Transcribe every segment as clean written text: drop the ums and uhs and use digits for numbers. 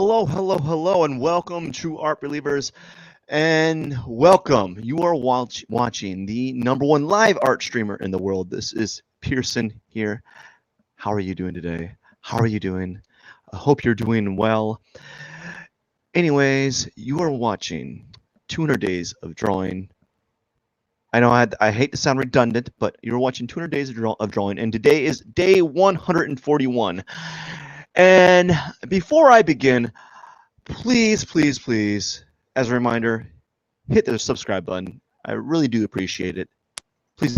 Hello, and welcome, true art believers, and welcome. You are watching the #1 live art streamer in the world. This is Pierson here. How are you doing today? How are you doing? I hope you're doing well. Anyways, you are watching 200 Days of Drawing. I know I hate to sound redundant, but you're watching 200 Days of Drawing, and today is day 141. And before I begin, please, as a reminder, hit the subscribe button. I really do appreciate it. Please.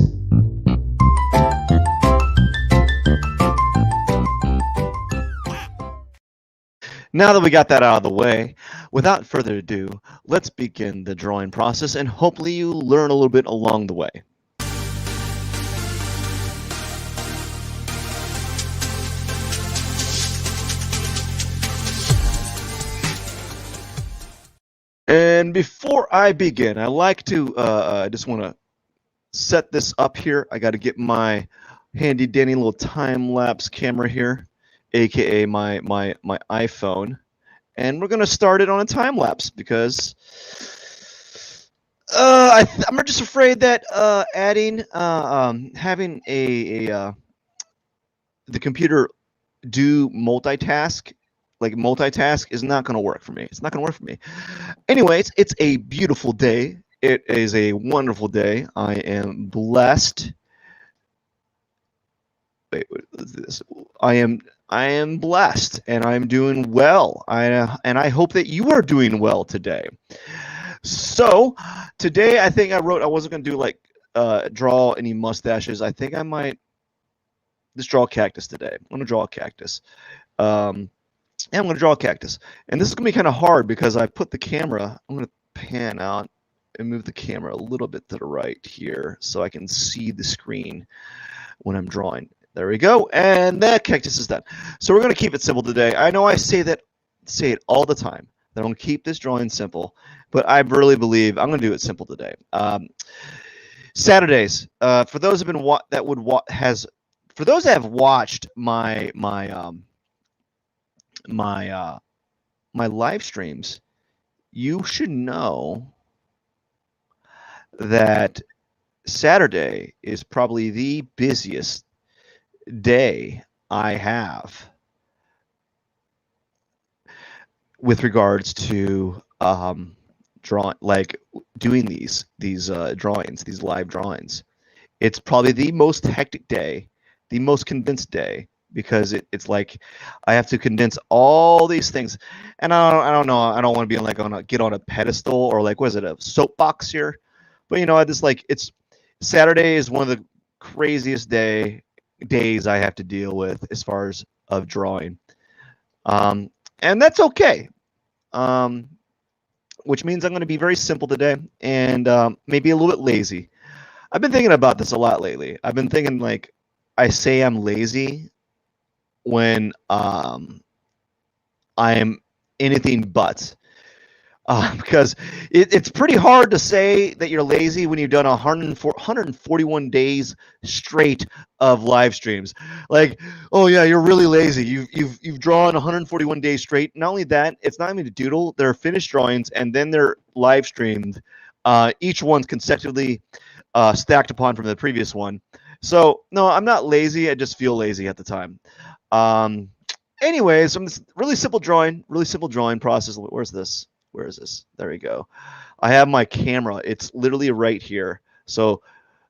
Now that we got that out of the way, without further ado, let's begin the drawing process, and hopefully you learn a little bit along the way. And before I begin, I like to I just want to set this up here. I got to get my handy dandy little time lapse camera here, aka my iPhone, and we're gonna start it on a time lapse because I'm just afraid that having the computer do multitask is not going to work for me. It's not going to work for me. Anyways, it's a beautiful day. It is a wonderful day. I am blessed. Wait, what is this? I am blessed, and I'm doing well. And I hope that you are doing well today. So today, I think I wasn't going to do draw any mustaches. I think I might just draw a cactus today. I'm going to draw a cactus. And I'm going to draw a cactus. And this is going to be kind of hard because I put the camera, I'm going to pan out and move the camera a little bit to the right here so I can see the screen when I'm drawing. There we go. And that cactus is done. So we're going to keep it simple today. I know I say it all the time, that I'm going to keep this drawing simple, but I really believe I'm going to do it simple today. Saturdays, for those that have watched my live streams, you should know that Saturday is probably the busiest day I have with regards to doing these drawings, these live drawings. It's probably the most hectic day, the most condensed day, because it's like I have to condense all these things, and I don't know. I don't want to be get on a pedestal or a soapbox here, but I just it's Saturday is one of the craziest days I have to deal with as far as of drawing, and that's okay. Which means I'm going to be very simple today and maybe a little bit lazy. I've been thinking about this a lot lately. I've been thinking I say I'm lazy when I am anything but, because it's pretty hard to say that you're lazy when you've done 141 days straight of live streams. Oh yeah, you're really lazy. You've drawn 141 days straight. Not only that, it's not even a doodle. They're finished drawings, and then they're live streamed. Each one's consecutively stacked upon from the previous one. So no, I'm not lazy. I just feel lazy at the time. Anyways, I'm just really simple drawing process. Where's this? Where is this? There we go. I have my camera. It's literally right here. So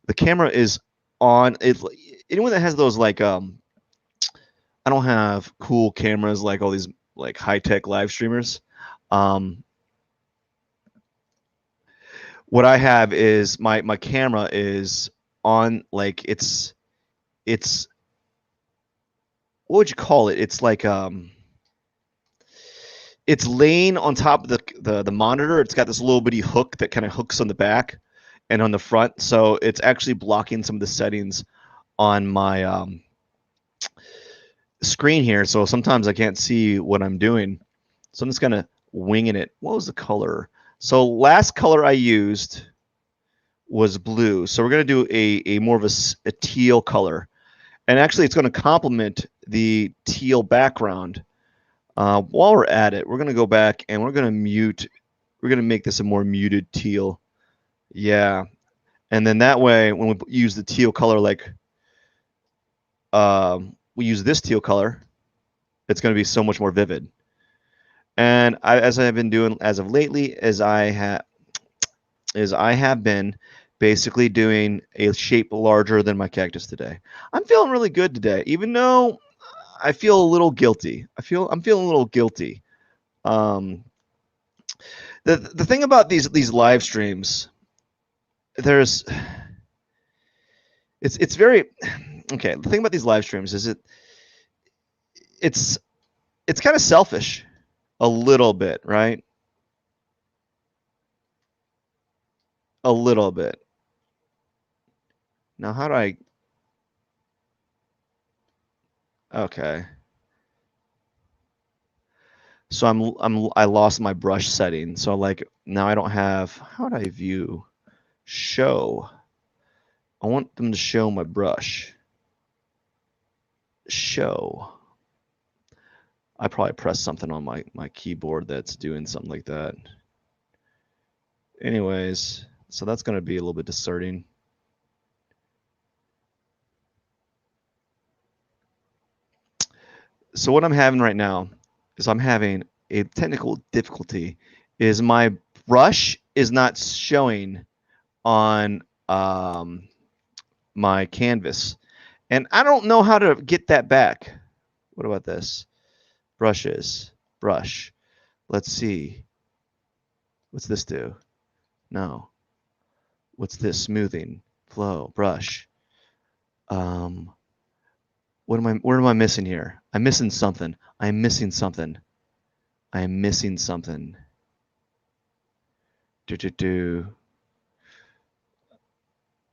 the camera is on. It's anyone that has those I don't have cool cameras like all these high-tech live streamers. What I have is my camera is on it's what would you call it? It's it's laying on top of the monitor. It's got this little bitty hook that kind of hooks on the back and on the front, so it's actually blocking some of the settings on my screen here. So sometimes I can't see what I'm doing. So I'm just kind of winging it. What was the color? So last color I used was blue. So we're going to do a more of a teal color. And actually, it's going to complement the teal background While we're at it, we're going to go back and we're going to mute. We're going to make this a more muted teal. Yeah. And then that way, when we use the teal color, like we use this teal color, it's going to be so much more vivid. And as I've been doing as of lately, I have been basically doing a shape larger than my cactus today. I'm feeling really good today, even though I feel a little guilty. I'm feeling a little guilty. The thing about these live streams, there's it's very okay. The thing about these live streams is it's kind of selfish, a little bit, right? A little bit. Now, how do I? Okay. So I lost my brush setting. So like now I don't have. How do I view show? I want them to show my brush. Show. I probably pressed something on my keyboard that's doing something like that. Anyways, so that's going to be a little bit discerning. So what I'm having right now is I'm having a technical difficulty. Is my brush is not showing on my canvas, and I don't know how to get that back. What about this? Brushes, brush. Let's see. What's this do? No. What's this? Smoothing, flow, brush. What am I missing here? I'm missing something. I'm missing something. I am missing something.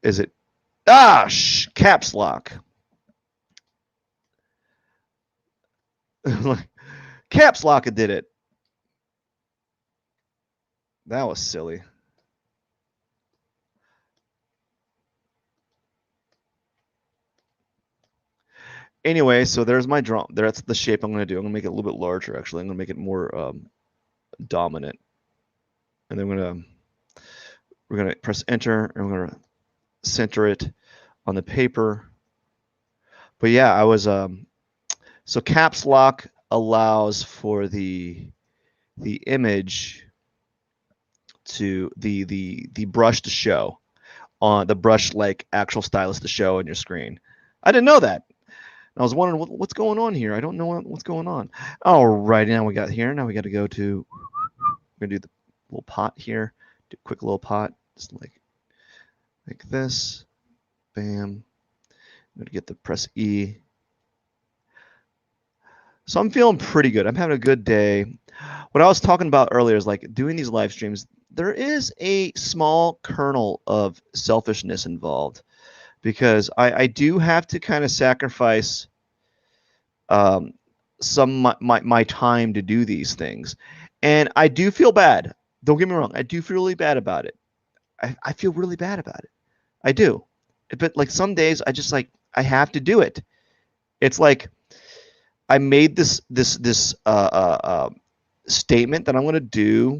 Is it? Caps lock. Caps lock did it. That was silly. Anyway, so there's my drum. That's the shape I'm going to do. I'm going to make it a little bit larger, actually. I'm going to make it more dominant. And then we're going to press enter, and we're going to center it on the paper. But yeah, I was so caps lock allows for the image to the brush to show on the brush, like actual stylus to show on your screen. I didn't know that. I was wondering what's going on here. I don't know what's going on. All right, now we got here. Now we got to go to. We're gonna do the little pot here. Do a quick little pot, just like this. Bam. I'm gonna get the press E. So I'm feeling pretty good. I'm having a good day. What I was talking about earlier is like doing these live streams. There is a small kernel of selfishness involved because I do have to kind of sacrifice some my time to do these things, and I do feel bad. Don't get me wrong. I do feel really bad about it. I feel really bad about it. I do, but like some days I just like I have to do it. It's like I made this statement that I'm going to do,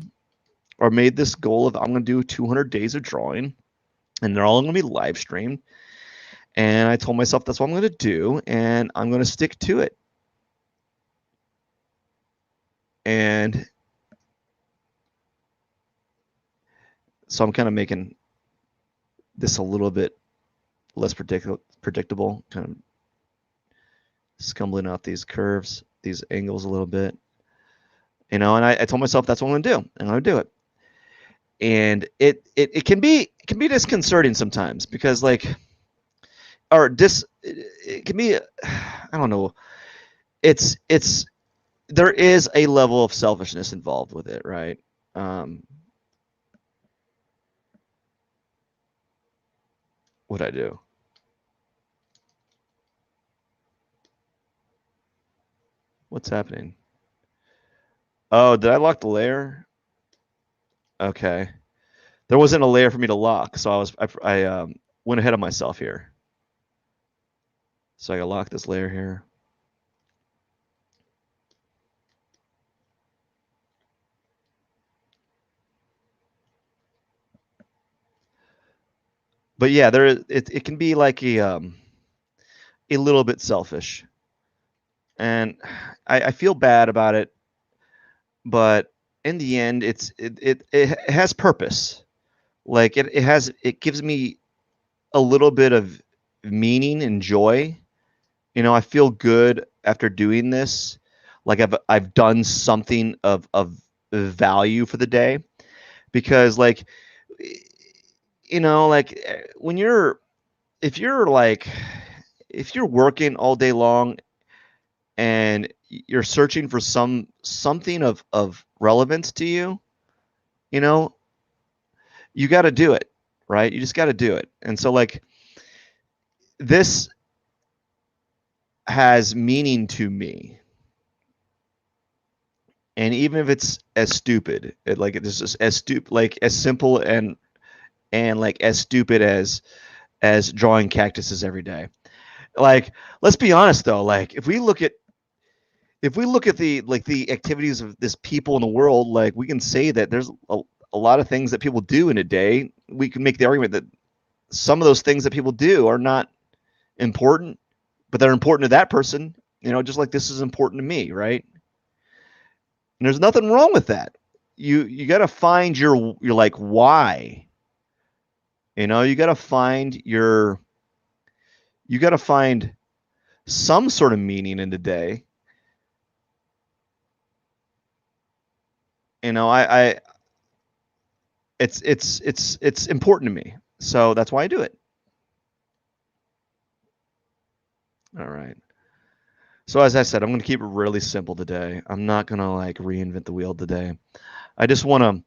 or made this goal of I'm going to do 200 days of drawing, and they're all going to be live streamed. And I told myself that's what I'm going to do, and I'm going to stick to it. And so I'm kind of making this a little bit less predictable, kind of scumbling out these curves, these angles a little bit, and I told myself that's what I'm going to do. I'm going to do it. And it can be disconcerting sometimes because it can be, I don't know, there is a level of selfishness involved with it, right? What'd I do? What's happening? Oh, did I lock the layer? Okay. There wasn't a layer for me to lock, so I went ahead of myself here. So I gotta lock this layer here. But yeah, it can be like a little bit selfish, and I feel bad about it, but in the end, it has purpose. Like it gives me a little bit of meaning and joy. You know, I feel good after doing this. Like I've done something of value for the day, because like you know, like when you're if you're like if you're working all day long and you're searching for something of relevance to you, you know, you got to do it, right? You just got to do it. And so like this has meaning to me. And even if it's as stupid, like it's just as stupid, like as simple and like as stupid as drawing cactuses every day. Like, let's be honest though, like if we look at the like the activities of this people in the world, like we can say that there's a lot of things that people do in a day. We can make the argument that some of those things that people do are not important, but they're important to that person, you know, just like this is important to me, right? And there's nothing wrong with that. You got to find your like why. You know, you got to find some sort of meaning in the day. You know, I it's important to me. So that's why I do it. All right. So as I said, I'm going to keep it really simple today. I'm not going to like reinvent the wheel today. I just want to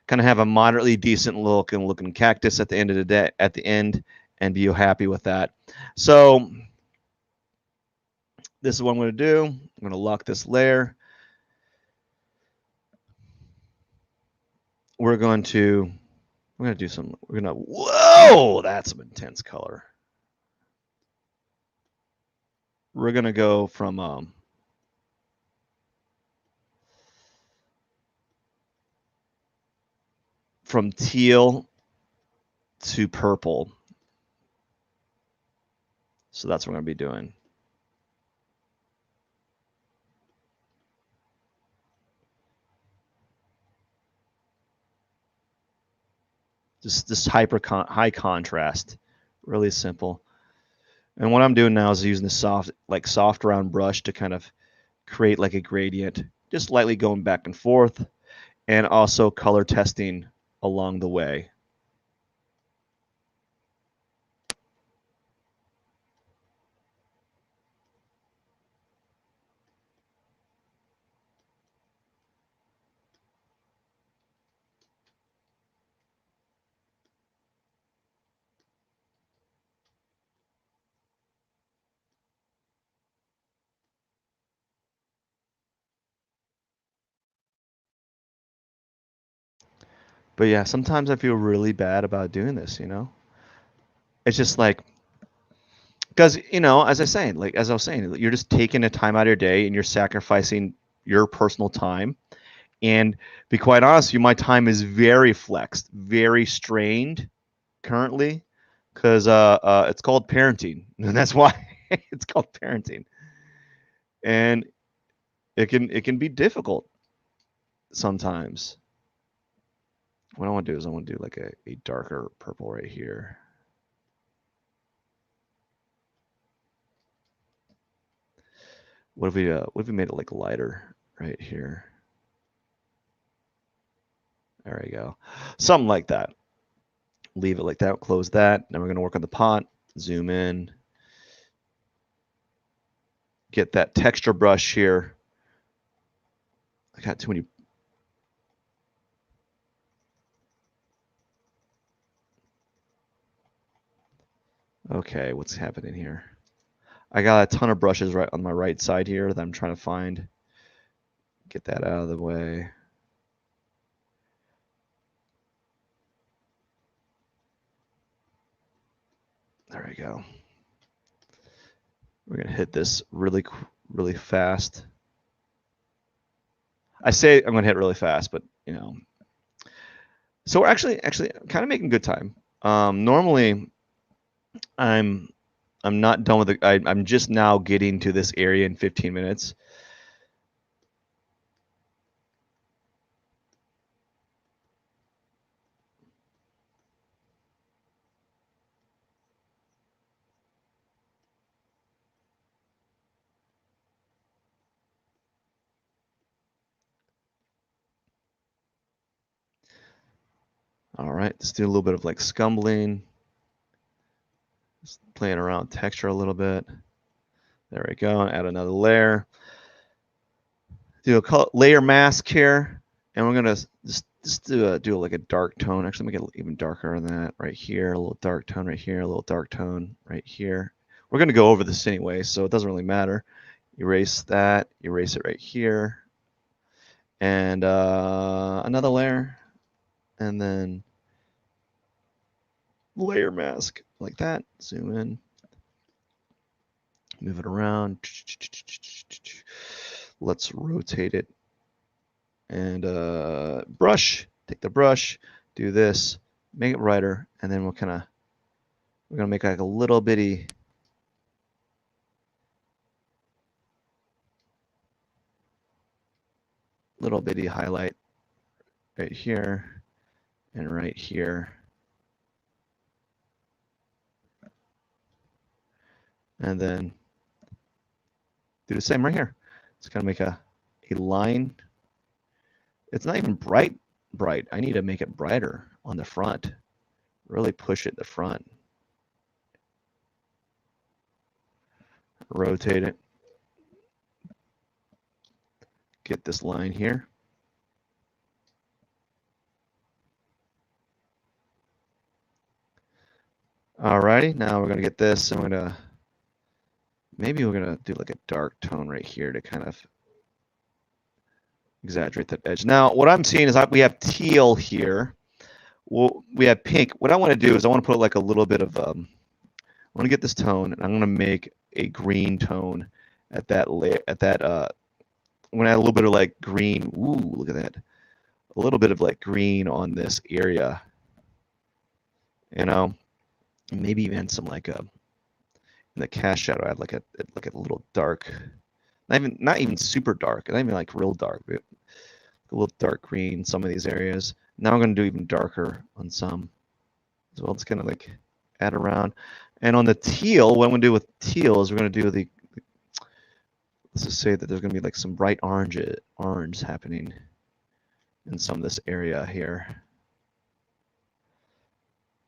kind of have a moderately decent looking cactus at the end of the day, at the end, and be happy with that. So this is what I'm going to do. I'm going to lock this layer. We're going to do some. We're going to. Whoa, that's some intense color. We're going to go from teal to purple. So that's what we're going to be doing. Just this high contrast, really simple. And what I'm doing now is using the soft round brush to kind of create like a gradient, just lightly going back and forth, and also color testing along the way. But yeah, sometimes I feel really bad about doing this, you know? It's just like, because, you know, as I was saying, you're just taking a time out of your day and you're sacrificing your personal time. And be quite honest, my time is very flexed, very strained currently, because it's called parenting, and that's why it's called parenting. And it can be difficult sometimes. What I want to do is I want to do like a darker purple right here. What if we made it like lighter right here? There we go. Something like that. Leave it like that, close that. Now we're going to work on the pot, zoom in, get that texture brush here. I got too many. Okay, what's happening here? I got a ton of brushes right on my right side here that I'm trying to find. Get that out of the way. There we go. We're gonna hit this really fast. I say I'm gonna hit really fast, but so we're actually kind of making good time. Normally I'm not done with it. I'm just now getting to this area in 15 minutes. All right, let's do a little bit of like scumbling. Just playing around with texture a little bit. There we go. Add another layer. Do a layer mask here, and we're gonna just do like a dark tone. Actually, make it even darker than that. Right here, a little dark tone right here, a little dark tone right here. We're gonna go over this anyway, so it doesn't really matter. Erase that. Erase it right here, and another layer, and then layer mask like that. Zoom in. Move it around. Let's rotate it. And brush, take the brush, do this, make it brighter, and then we're gonna make like a little bitty highlight right here and right here. And then do the same right here. It's gonna make a line. It's not even bright. I need to make it brighter on the front. Really push it in the front. Rotate it. Get this line here. Alrighty, now we're gonna get this, and maybe we're gonna do like a dark tone right here to kind of exaggerate that edge. Now, what I'm seeing is we have teal here. Well, we have pink. What I want to do is I want to put like a little bit of, I want to get this tone, and I'm going to make a green tone at that layer. I'm going to add a little bit of like green. Ooh, look at that. A little bit of like green on this area. You know, maybe even some like in the cast shadow, add like a little dark. Not even super dark, not even like real dark, but a little dark green in some of these areas. Now I'm going to do even darker on some as well. It's kind of like add around. And on the teal, what I'm going to do with teal is we're going to do let's just say that there's going to be like some bright orange happening in some of this area here.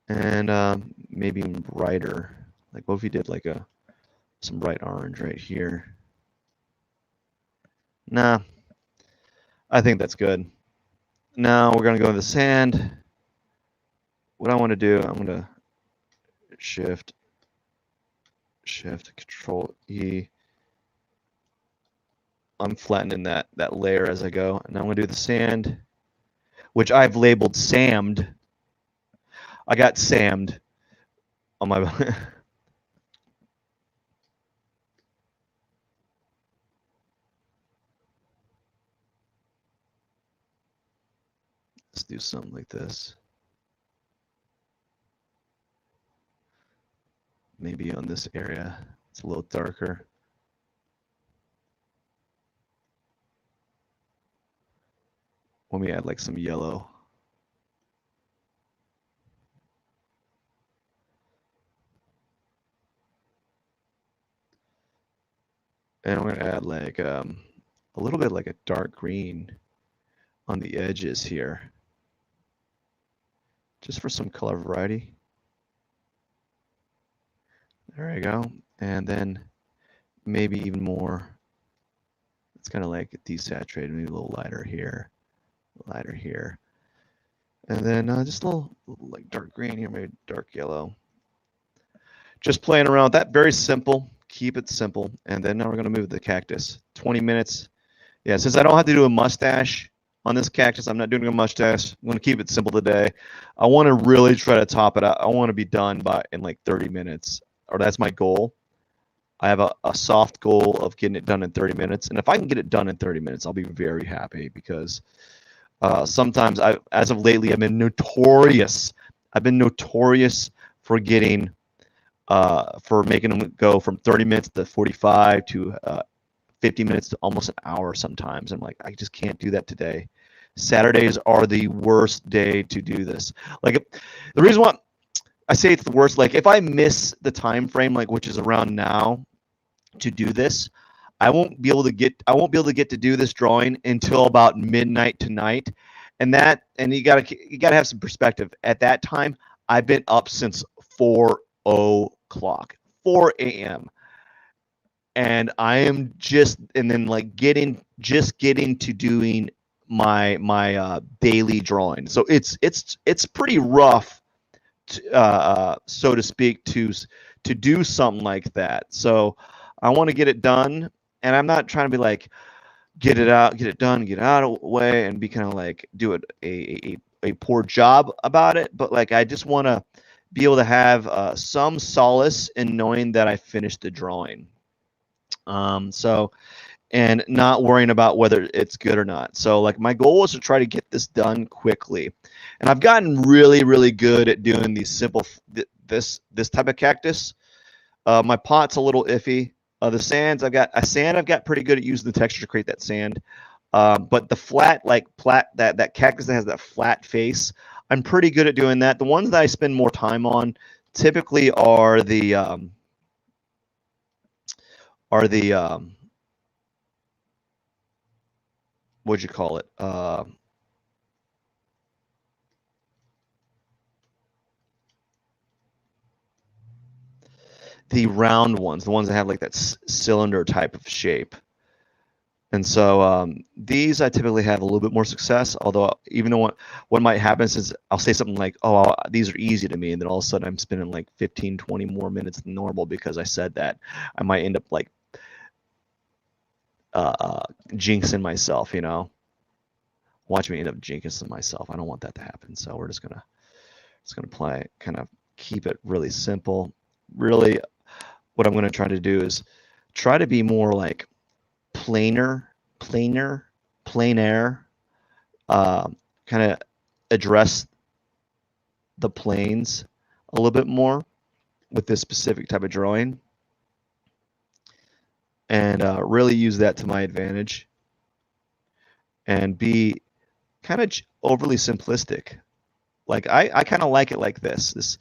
And maybe even brighter. Like what if we did like some bright orange right here? Nah, I think that's good. Now we're going to go to the sand. What I want to do, I'm going to shift, Control E. I'm flattening that layer as I go. And now I'm going to do the sand, which I've labeled sammed. I got sammed on my let's do something like this. Maybe on this area, it's a little darker. Let me add like some yellow. And I'm going to add like a little bit like a dark green on the edges here, just for some color variety. There we go. And then maybe even more. It's kind of like desaturated, maybe a little lighter here, and then just a little like dark green here, maybe dark yellow. Just playing around with that. Very simple. Keep it simple. And then now we're going to move the cactus. 20 minutes. Yeah, since I don't have to do a mustache on this cactus, I'm not doing a mustache. I'm going to keep it simple today. I want to really try to top it out. I want to be done in like 30 minutes, or that's my goal. I have a soft goal of getting it done in 30 minutes. And if I can get it done in 30 minutes, I'll be very happy, because sometimes as of lately, I've been notorious for getting for making them go from 30 minutes to 45 to 50 minutes to almost an hour sometimes. I'm like, I just can't do that today. Saturdays are the worst day to do this. Like, the reason why I say it's the worst, like if I miss the time frame, like which is around now to do this, I won't be able to get to do this drawing until about midnight tonight. And you gotta have some perspective. At that time, I've been up since 4 o'clock, 4 a.m. And I am and then like getting to doing my daily drawing. So it's pretty rough, so to speak, to do something like that. So I want to get it done, and I'm not trying to be like get it out, get it done, get it out of the way, and be kind of like do it a poor job about it. But like I just want to be able to have some solace in knowing that I finished the drawing. And not worrying about whether it's good or not. So like my goal is to try to get this done quickly. And I've gotten really, really good at doing these simple, this type of cactus. My pot's a little iffy. The sands, I've got pretty good at using the texture to create that sand. But the flat that cactus that has that flat face, I'm pretty good at doing that. The ones that I spend more time on typically are the what'd you call it? The round ones, the ones that have like that cylinder type of shape. And so these I typically have a little bit more success, although even though what might happen is I'll say something like, oh, these are easy to me, and then all of a sudden I'm spending like 15, 20 more minutes than normal because I said that. I might end up like jinxing myself, Watch me end up jinxing myself. I don't want that to happen. So we're just gonna play, kind of keep it really simple. Really, what I'm gonna try to do is try to be more like plain air, kind of address the planes a little bit more with this specific type of drawing, and really use that to my advantage, and be kind of overly simplistic. Like I kind of like it like this.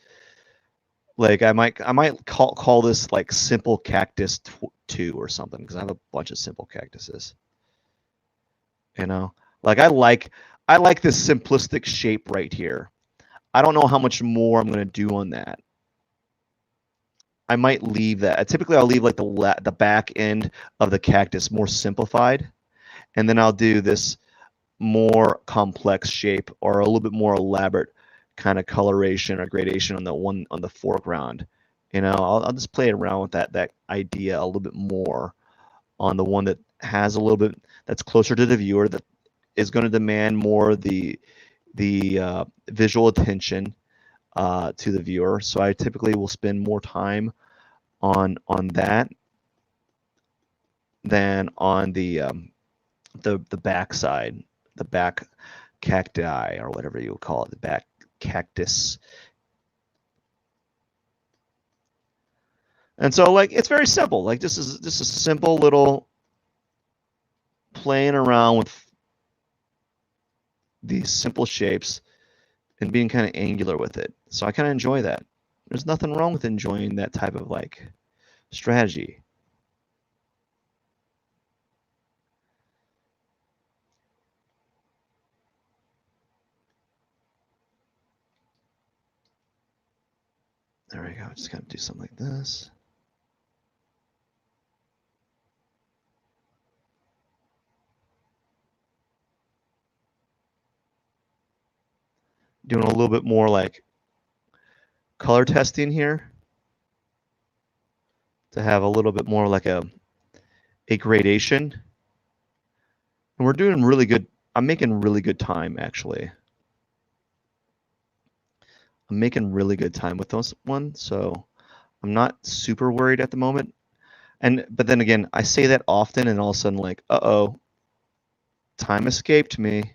Like I might call this like simple cactus 2 or something, because I have a bunch of simple cactuses. Like I like this simplistic shape right here. I don't know how much more I'm gonna do on that. I might leave that. Typically, I'll leave like the back end of the cactus more simplified, and then I'll do this more complex shape or a little bit more elaborate kind of coloration or gradation on the foreground. I'll just play around with that idea a little bit more on the one that has a little bit, that's closer to the viewer, that is going to demand more the visual attention to the viewer. So I typically will spend more time on that than on the back side, the back cacti, or whatever you would call it, the back cactus. And so like it's very simple. Like this is just a simple little playing around with these simple shapes and being kind of angular with it. So I kind of enjoy that. There's nothing wrong with enjoying that type of like strategy. There we go. Just kind of do something like this. Doing a little bit more like color testing here to have a little bit more like a gradation. And we're doing really good. I'm making really good time, actually. I'm making really good time with those one, so I'm not super worried at the moment. But then again, I say that often, and all of a sudden, like, uh-oh, time escaped me.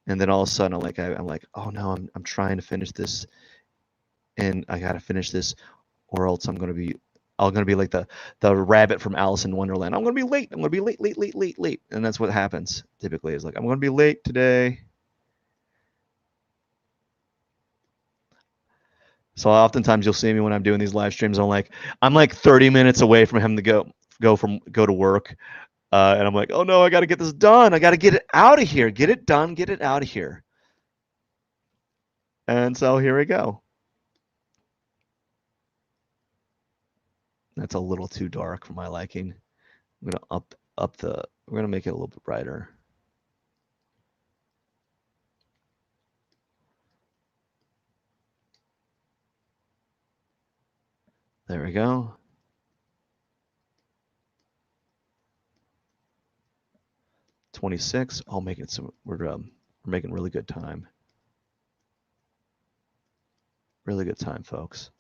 And then all of a sudden, I'm like, oh no, I'm trying to finish this, and I gotta finish this or else I'm gonna be like the rabbit from Alice in Wonderland. I'm gonna be late. I'm gonna be late, late, late, late, late, and that's what happens typically. Is like I'm gonna be late today. So oftentimes you'll see me when I'm doing these live streams. I'm like 30 minutes away from him to go to work, and I'm like, oh no, I got to get this done. I got to get it out of here. Get it done. Get it out of here. And so here we go. That's a little too dark for my liking. I'm gonna up the. We're gonna make it a little bit brighter. There we go. $26. I'll make it so we're making really good time. Really good time, folks.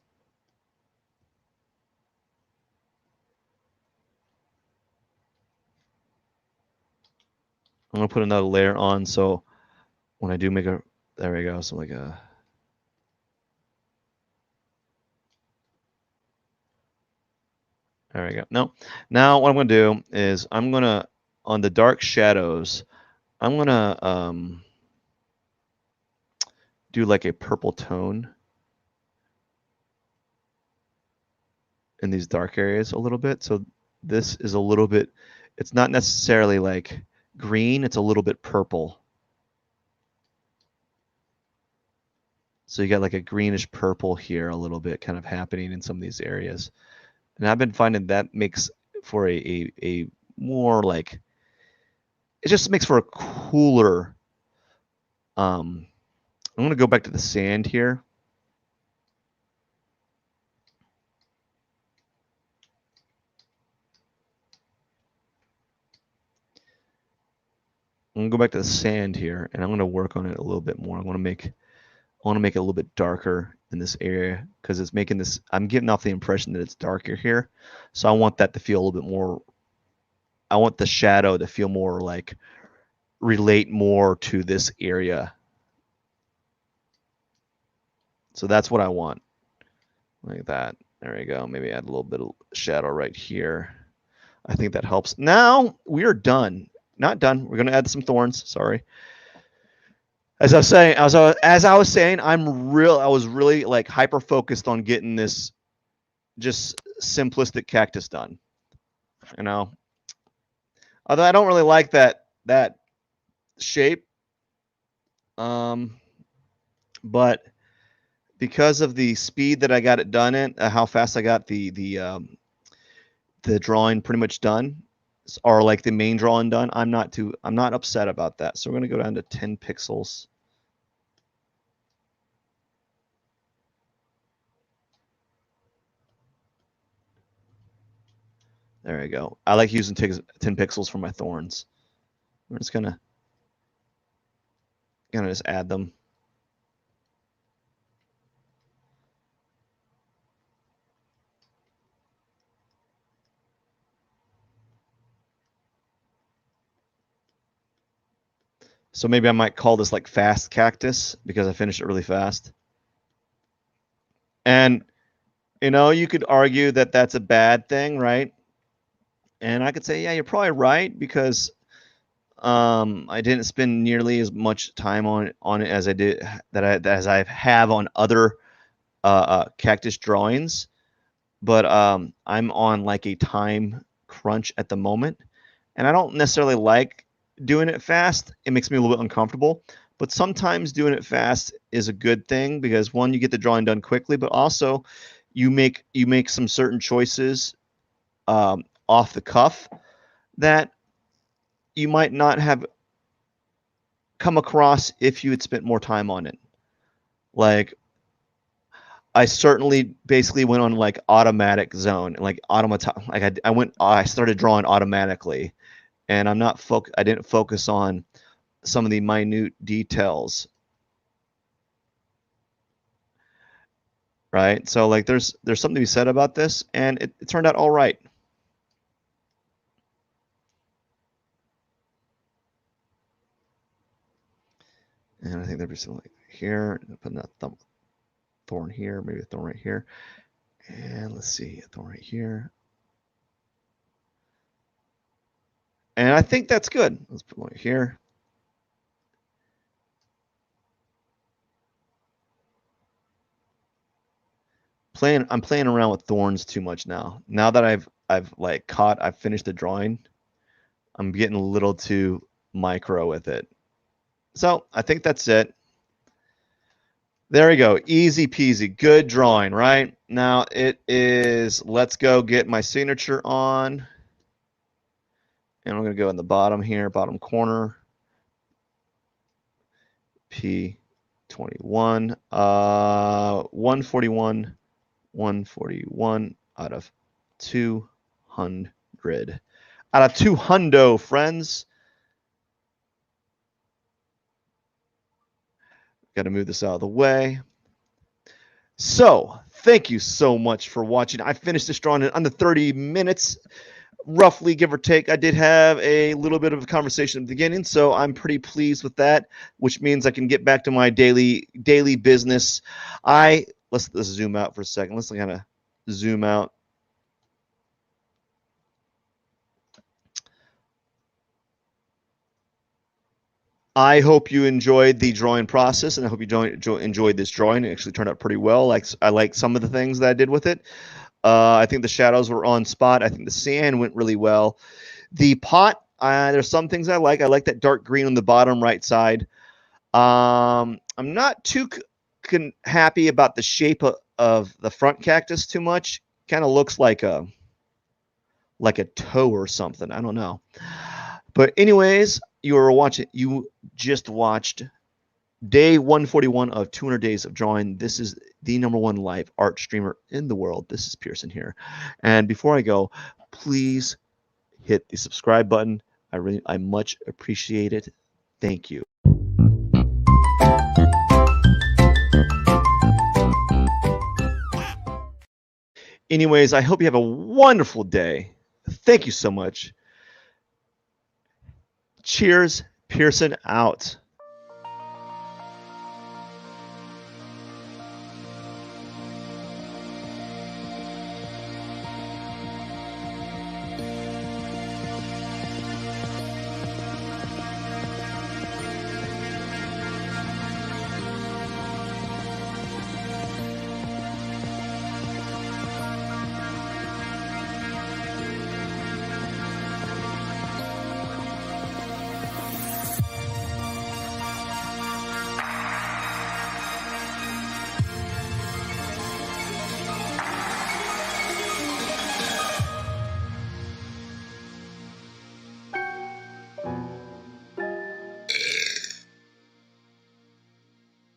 I'm gonna put another layer on so when I do make a, there we go. So like a. There we go. No, now what I'm gonna do is I'm gonna on the dark shadows, I'm gonna do like a purple tone in these dark areas a little bit. So this is a little bit, it's not necessarily like green, it's a little bit purple. So you got like a greenish purple here a little bit kind of happening in some of these areas. And I've been finding that makes for a more like, it just makes for a cooler, I'm going to go back to the sand here. I'm going to go back to the sand here, and I'm going to work on it a little bit more. I want to make it a little bit darker in this area because it's making this, I'm getting off the impression that it's darker here. So I want that to feel a little bit more, I want the shadow to feel more like, relate more to this area. So that's what I want. Like that. There we go. Maybe add a little bit of shadow right here. I think that helps. Now we are done. Not done. We're going to add some thorns. Sorry. As I was saying, I was really like hyper focused on getting this just simplistic cactus done. You know, although I don't really like that shape, but because of the speed that I got it done in, how fast I got the drawing pretty much done, or like the main drawing done, I'm not upset about that. So we're gonna go down to 10 pixels. There we go. I like using 10 pixels for my thorns. We're just gonna just add them. So maybe I might call this like fast cactus because I finished it really fast. And you know, you could argue that that's a bad thing, right? And I could say, yeah, you're probably right because I didn't spend nearly as much time on it as I did as I have on other cactus drawings. But I'm on like a time crunch at the moment, and I don't necessarily like doing it fast. It makes me a little bit uncomfortable. But sometimes doing it fast is a good thing because one, you get the drawing done quickly, but also you make some certain choices off the cuff that you might not have come across if you had spent more time on it. Like I certainly basically went on like automatic zone, like I started drawing automatically, and I didn't focus on some of the minute details. Right? So like there's something to be said about this, and it turned out all right. And I think there'd be something like here, putting that thorn here, maybe a thorn right here. And let's see, thorn right here. And I think that's good. Let's put one here. I'm playing around with thorns too much now. Now that I've finished the drawing, I'm getting a little too micro with it. So I think that's it. There we go. Easy peasy. Good drawing, right? Now it is, let's go get my signature on. And I'm going to go in the bottom here, bottom corner. P21. 141. 141 out of 200. Out of 200, friends. Got to move this out of the way. So, thank you so much for watching. I finished this drawing in under 30 minutes, roughly, give or take. I did have a little bit of a conversation at the beginning, so I'm pretty pleased with that, which means I can get back to my daily business. Let's zoom out for a second. Let's kind of zoom out. I hope you enjoyed the drawing process, and I hope you enjoyed this drawing. It actually turned out pretty well. I like some of the things that I did with it. I think the shadows were on spot. I think the sand went really well. The pot, there's some things I like. I like that dark green on the bottom right side. I'm not too happy about the shape of the front cactus too much. Kind of looks like a toe or something. I don't know. But anyways, you just watched day 141 of 200 days of drawing. This is the #1 live art streamer in the world. This is Pierson here. And before I go, please hit the subscribe button. I much appreciate it. Thank you. Anyways, I hope you have a wonderful day. Thank you so much. Cheers, Pierson out.